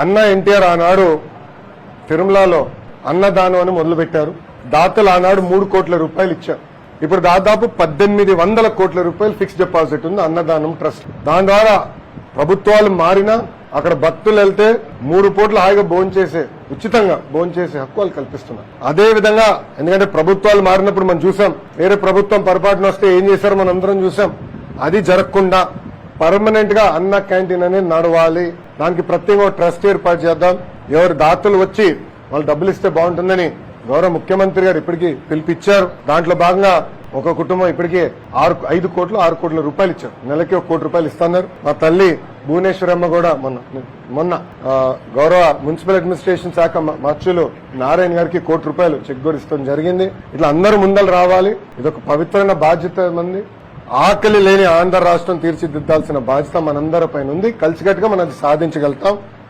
అన్న ఎన్టీఆర్ ఆనాడు తిరుమలలో అన్నదానం అని మొదలుపెట్టారు. దాతలు ఆనాడు 3 కోట్ల రూపాయలు ఇచ్చారు. ఇప్పుడు దాదాపు 1800 కోట్ల రూపాయలు ఫిక్స్డ్ డిపాజిట్ ఉంది అన్నదానం ట్రస్ట్. దాని ద్వారా ప్రభుత్వాలు మారినా అక్కడ భక్తులు వెళ్తే 3 పూట్ల హాయిగా భోంచేసే, ఉచితంగా భోంచేసే హక్కు వాళ్ళు కల్పిస్తున్నారు. అదే విధంగా ఎందుకంటే ప్రభుత్వాలు మారినప్పుడు మనం చూసాం, వేరే ప్రభుత్వం పొరపాటున వస్తే ఏం చేశారో మనం అందరం చూసాం. అది జరగకుండా పర్మనెంట్ గా అన్న క్యాంటీన్ అనేది నడవాలి. దానికి ప్రత్యేక ట్రస్ట్ ఏర్పాటు చేద్దాం. ఎవరు దాతలు వచ్చి వాళ్ళు డబ్బులు ఇస్తే బాగుంటుందని గౌరవ ముఖ్యమంత్రి గారు ఇప్పటికీ పిలిపిచ్చారు. దాంట్లో భాగంగా ఒక కుటుంబం ఇప్పటికే 5 కోట్లు 6 కోట్ల రూపాయలు ఇచ్చారు. నెలకి 1 కోటి రూపాయలు ఇస్తున్నారు. మా తల్లి భువనేశ్వరమ్మ కూడా మొన్న గౌరవ మున్సిపల్ అడ్మినిస్ట్రేషన్ శాఖ మార్చులు నారాయణ గారికి 1 కోటి రూపాయలు చెక్ కూడా ఇస్తాం జరిగింది. ఇట్లా అందరూ ముందలు రావాలి. ఇదొక పవిత్రమైన బాధ్యత మంది. ఆకలి లేని ఆంధ్ర రాష్ట్రం తీర్చిదిద్దాల్సిన బాధ్యత మనందరిపైన ఉంది. కలిసికట్టుగా మనం అది సాధించగలుగుతాం.